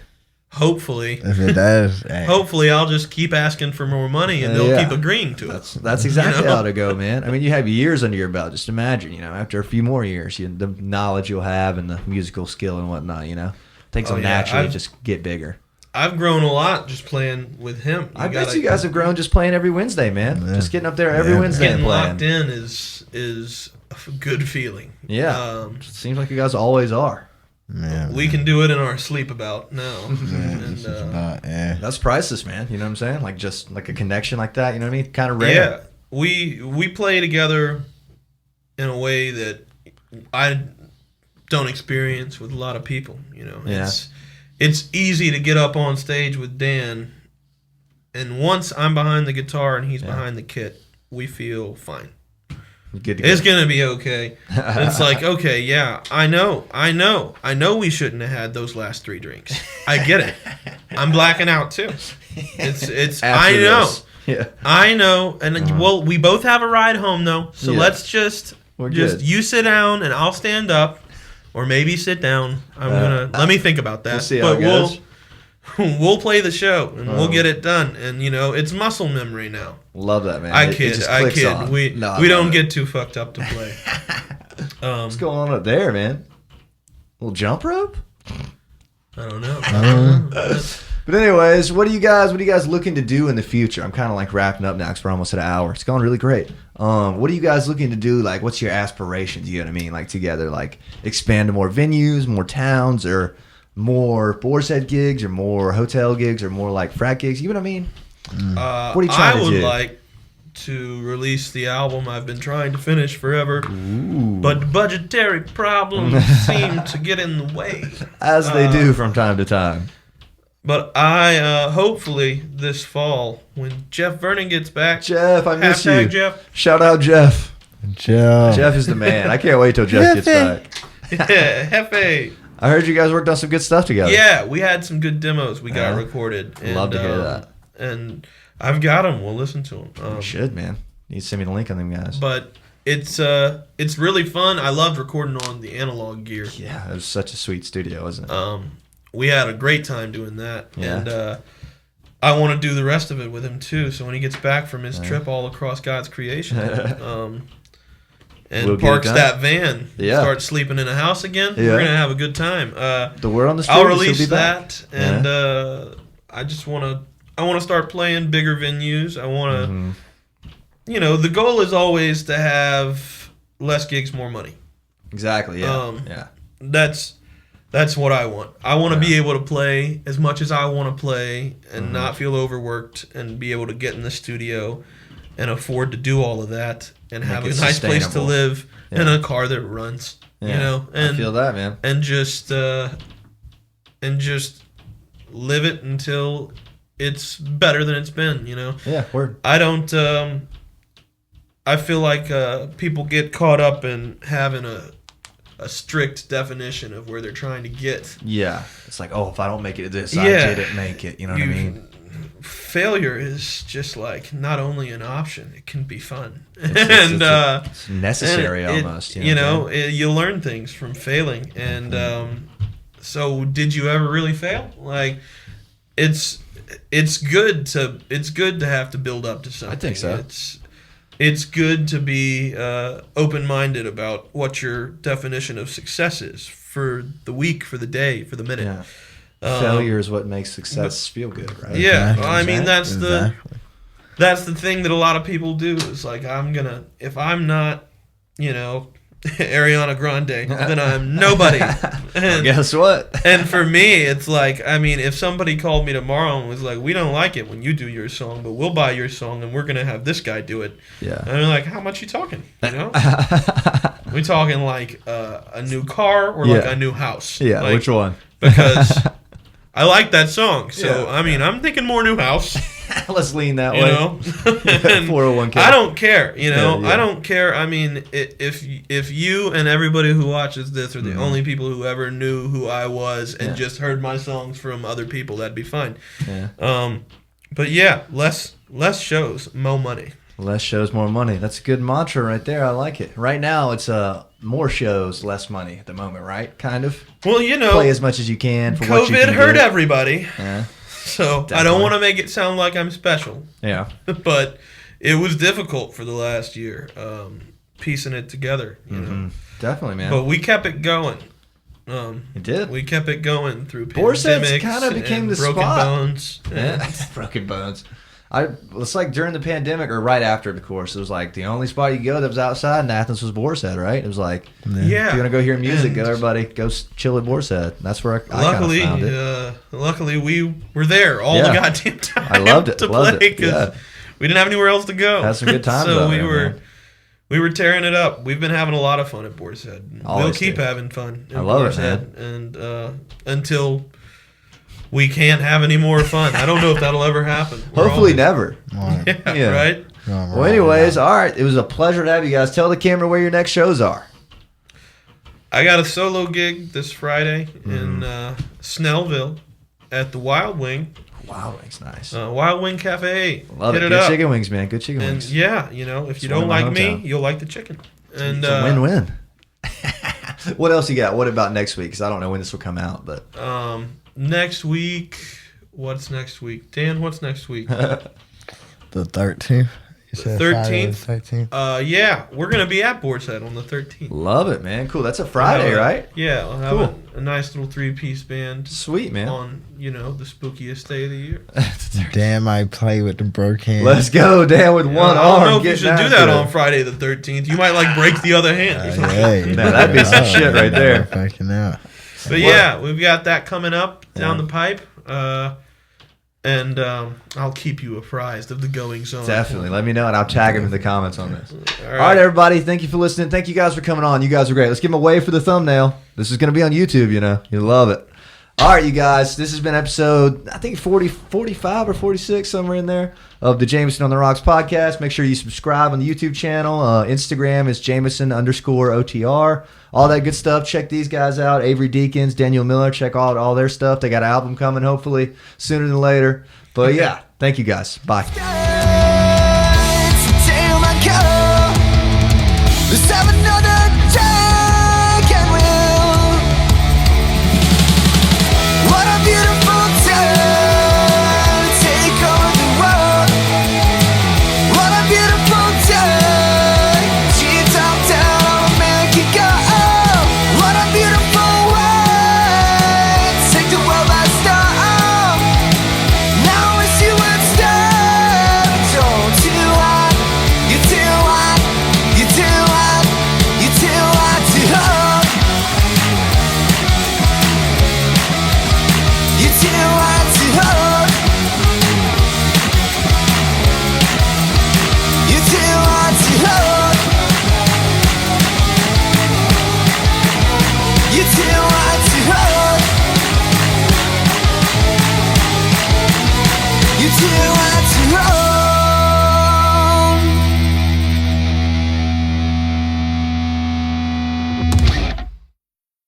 hopefully, If it does, hey. hopefully I'll just keep asking for more money and they'll Yeah. keep agreeing to it. That's exactly You know? how to go, man. I mean, you have years under your belt. Just imagine, after a few more years, the knowledge you'll have and the musical skill and whatnot, Things Oh, will yeah. naturally I've- just get bigger. I've grown a lot just playing with him. I bet you guys have grown just playing every Wednesday, man. Yeah. Just getting up there every Yeah. Wednesday and Getting playing. locked in is a good feeling. Yeah. Seems like you guys always are. Man, We can do it in our sleep about now. man, And, it's just about, yeah. That's priceless, man. You know what I'm saying? Like just like a connection like that. You know what I mean? Kind of rare. yeah, we play together in a way that I don't experience with a lot of people. Yeah. It's easy to get up on stage with Dan, and once I'm behind the guitar and he's behind the kit, we feel fine. Good to go. It's gonna be okay. It's like, okay, yeah, I know we shouldn't have had those last 3 drinks. I get it. I'm blacking out too. It's After I know. this. Yeah. I know. And well, we both have a ride home though. So Yeah. let's just We're good. you sit down and I'll stand up, or maybe sit down. Let me think about that. We'll see how it goes. We'll play the show and we'll get it done. And it's muscle memory now. Love that, man. I It kid. just I clicks kid. on. We No, I we love don't it. get too fucked up to play. What's going on up there, man? Little jump rope? I don't know. But anyways, what are you guys looking to do in the future? I'm kind of like wrapping up now because we're almost at an hour. It's going really great. What are you guys looking to do? Like, what's your aspirations? You know what I mean? Like together, like expand to more venues, more towns, or more Boar's Head gigs, or more hotel gigs, or more like frat gigs. You know what I mean? What are you trying to do? I would like to release the album I've been trying to finish forever, but budgetary problems seem to get in the way. As they do from time to time. But I, hopefully this fall, when Jeff Vernon gets back. Jeff, I miss you. Jeff. Shout out Jeff. Jeff. Jeff is the man. I can't wait till Jeff gets back. Yeah, Hefe. I heard you guys worked on some good stuff together. Yeah, we had some good demos we got recorded. And, love to hear that. And I've got them. We'll listen to them. You should, man. You need to send me the link on them guys. But it's really fun. I loved recording on the analog gear. Yeah, it was such a sweet studio, wasn't it? We had a great time doing that. Yeah. And I want to do the rest of it with him too. So when he gets back from his trip all across God's creation, and we'll parks that van, Yeah. starts sleeping in a house again, Yeah. we're gonna have a good time. The word on the street. I'll is he'll release be back. that, and I just want to start playing bigger venues. I want to, the goal is always to have less gigs, more money. Exactly. Yeah. Yeah. That's what I want. I want to be able to play as much as I want to play and not feel overworked, and be able to get in the studio and afford to do all of that and have a nice place to live and a car that runs. Yeah. And I feel that, man. And just live it until it's better than it's been. Yeah. Word. I don't. I feel like people get caught up in having a strict definition of where they're trying to get. Yeah. It's like, oh, if I don't make it to this, Yeah. I didn't make it. You know what I mean? Failure is just like not only an option, it can be fun. It's necessary almost. You learn things from failing. And so did you ever really fail? Like, it's good to have to build up to something. I think so. It's good to be open-minded about what your definition of success is for the week, for the day, for the minute. Yeah. Failure is what makes success feel good, right? Yeah, Exactly. I mean that's the thing that a lot of people do. Is like, if I'm not, Ariana Grande, then I'm nobody. Well, guess what? And for me, it's like, I mean, if somebody called me tomorrow and was like, we don't like it when you do your song, but we'll buy your song and we're going to have this guy do it. Yeah. And I'm like, how much you talking? We talking like a new car or like a new house? Yeah, like, which one? Because I like that song. So, Yeah. I mean, I'm thinking more new house. Let's lean that way. And 401k. I don't care, Yeah. I don't care. I mean, if you and everybody who watches this are the only people who ever knew who I was and just heard my songs from other people, that'd be fine. Yeah. But yeah, less shows, more money. Less shows, more money. That's a good mantra right there. I like it. Right now, it's more shows, less money at the moment, right? Kind of. Well, play as much as you can for what you can COVID hurt get. everybody. Yeah. So Definitely. I don't want to make it sound like I'm special. Yeah. But it was difficult for the last year, piecing it together. You know. Definitely, man. But we kept it going. It did. We kept it going through Boar's Heads pandemics kinda became and the broken spot. bones. Yeah. Broken bones. It's like during the pandemic or right after, of course. It was like the only spot you could go that was outside in Athens was Boar's Head, right? It was like, Yeah. if you want to go hear music, go everybody, go chill at Boar's Head. That's where I Luckily, kind of found it. luckily we were there all the goddamn time. I loved it. To Loved play it. because we didn't have anywhere else to go. Had some good times So out we there, were. man. We were tearing it up. We've been having a lot of fun at Boar's Head. Always We'll keep do. having fun at I love Boar's it, Head. And until we can't have any more fun. I don't know if that'll ever happen. Hopefully never. Yeah, right? Well, anyways, all right. It was a pleasure to have you guys. Tell the camera where your next shows are. I got a solo gig this Friday in Snellville at the Wild Wing. Wild Wings, nice. Wild Wing Cafe. Love Hit it. it Good up. chicken wings, man. Good chicken And wings. yeah, if It's you one don't of my like me, hometown. you'll like the chicken. And It's a win-win. What else you got? What about next week? Because I don't know when this will come out, but next week, what's next week? Dan, what's next week? The 13th. You said 13th. Friday the 13th. Yeah, we're gonna be at Boar's Head on the 13th. Love it, man. Cool. That's a Friday, right? Yeah, we'll have Cool. a nice little 3-piece band. Sweet, man. On the spookiest day of the year. Dan might play with the broke hand. Let's go, Dan, with one I arm. don't know if you getting should do after that it. on Friday the 13th. You might break the other hand. Or something. Hey, Nah, that'd be some shit right there. Fucking out. But yeah, we've got that coming up down the pipe. And I'll keep you apprised of the goings on. Definitely. Let me know, and I'll tag him in the comments on this. All All right, everybody. Thank you for listening. Thank you guys for coming on. You guys are great. Let's give them a wave for the thumbnail. This is going to be on YouTube, You'll love it. All right, you guys. This has been episode, I think, 45 or 46, somewhere in there, of the Jameson on the Rocks podcast. Make sure you subscribe on the YouTube channel. Instagram is Jameson_OTR. All that good stuff. Check these guys out. Avery Deakins, Daniel Miller. Check out all their stuff. They got an album coming, hopefully, sooner than later. But yeah, thank you guys. Bye. You too hard to hold.